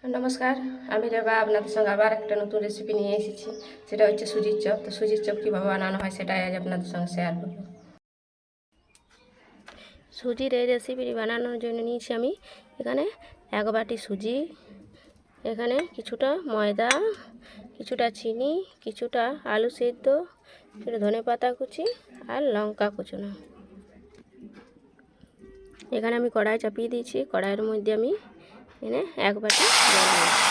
নমস্কার, আমি রেবা আপনাদের সঙ্গে আবার একটা নতুন রেসিপি নিয়ে এসেছি। সেটা হচ্ছে সুজির চপ। তো সুজির চপ কীভাবে বানানো হয় সেটাই আজ আপনাদের সঙ্গে শেয়ার করব। সুজির এই রেসিপিটি বানানোর জন্য নিয়েছি আমি এখানে 1 বাটি সুজি, এখানে কিছুটা ময়দা, কিছুটা চিনি, কিছুটা আলু সিদ্ধ, কিছুটা ধনেপাতা কুচি আর লঙ্কা কুচনো। এখানে আমি কড়াই চাপিয়ে দিয়েছি। কড়াইয়ের মধ্যে আমি এনে 1 বাটি জল দিয়েছি।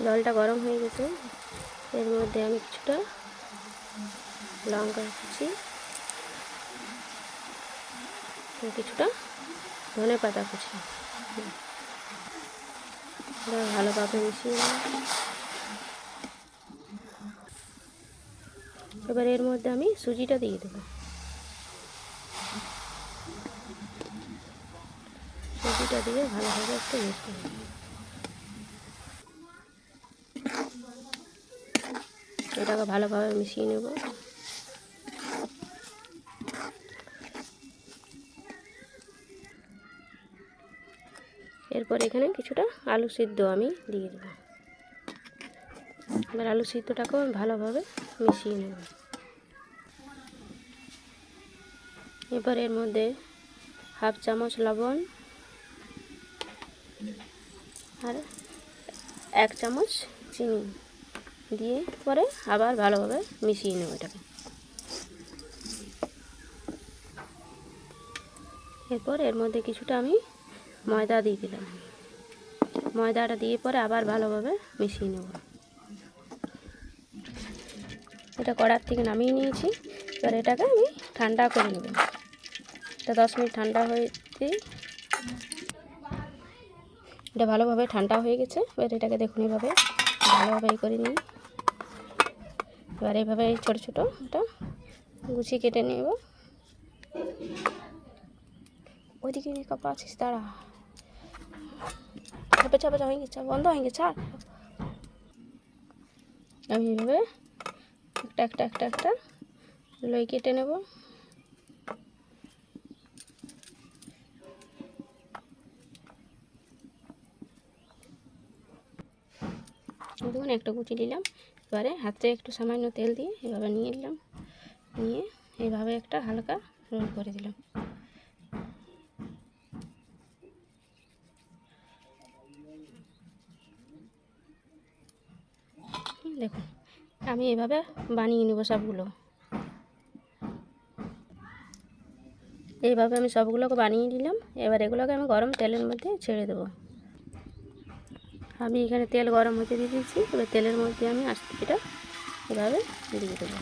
জলটা গরম হয়ে গেছে। এর মধ্যে আমি কিছুটা লঙ্কা কুচি, কিছুটা ধনেপাতা কুচি ভালোভাবে মিশিয়ে নেব। এবার এর মধ্যে আমি সুজিটা দিয়ে দেবো। সুজিটা দিয়ে ভালোভাবে একটু মিশিয়ে নেব। এটাকে ভালোভাবে মিশিয়ে নেব। এরপর এখানে কিছুটা আলু সিদ্ধ আমি দিয়ে দেবো। এবার আলু সিদ্ধটাকেও আমি ভালোভাবে মিশিয়ে নেব। এবার এর মধ্যে 1/2 চামচ লবণ আর 1 চামচ চিনি দিয়ে পরে আবার ভালোভাবে মিশিয়ে নেব এটাকে। এরপর এর মধ্যে কিছুটা আমি ময়দা দিয়ে দিলাম। ময়দাটা দিয়ে পরে আবার ভালোভাবে মিশিয়ে নেব। এটা কড়ার থেকে নামিয়ে নিয়েছি। এবার এটাকে আমি ঠান্ডা করে নেব। এটা 10 মিনিট ঠান্ডা হয়েছে। এটা ভালোভাবে ঠান্ডা হয়ে গেছে। এবার এটাকে দেখুন এইভাবে ভালোভাবে করে নিই। এবার এইভাবে ছোটো ছোটো এটা গুছিয়ে কেটে নেব। ওইদিকে কাপড় আছিস, দাঁড়া, পেঁচা পেঁচা হয়ে গেছে, বন্ধ হয়ে গেছে। আমি এইভাবে একটা একটা একটা লই কেটে নেব। দেখুন একটা কুচি নিলাম। এবারে হাতে একটু সামান্য তেল দিয়ে এভাবে নিয়ে নিলাম। নিয়ে এইভাবে একটা হালকা রোল করে দিলাম। দেখুন আমি এইভাবে বানিয়ে নেব সবগুলো। এইভাবে আমি সবগুলোকে বানিয়ে নিলাম। এবার এগুলোকে আমি গরম তেলের মধ্যে ছেড়ে দেবো। আমি এখানে তেল গরম হতে দিয়ে দিয়েছি। এবার তেলের মধ্যে আমি আস্তে এটা এভাবে দিয়ে দেবো।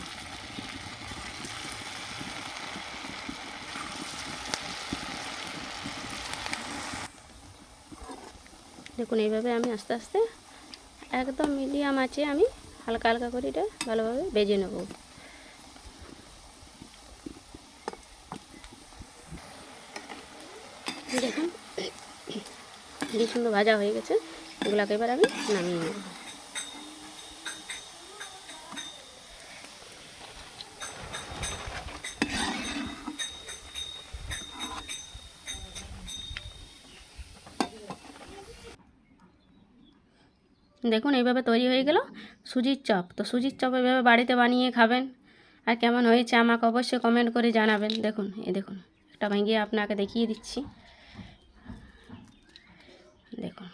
দেখুন এইভাবে আমি আস্তে আস্তে একদম মিডিয়াম আঁচে আমি হালকা হালকা করে এটা ভালোভাবে ভেজে নেব। দেখুন কি সুন্দর ভাজা হয়ে গেছে। এগুলোকে এবার আমি নামিয়ে নেব। দেখুন এইভাবে তৈরি হয়ে গেল সুজির চপ। তো সুজির চপ এইভাবে বাড়িতে বানিয়ে খাবেন। আর কেমন হয়েছে আমাকে অবশ্যই কমেন্ট করে জানাবেন। দেখুন দেখুন একটা ভেঙে আপনাকে দেখিয়ে দিচ্ছি। দেখুন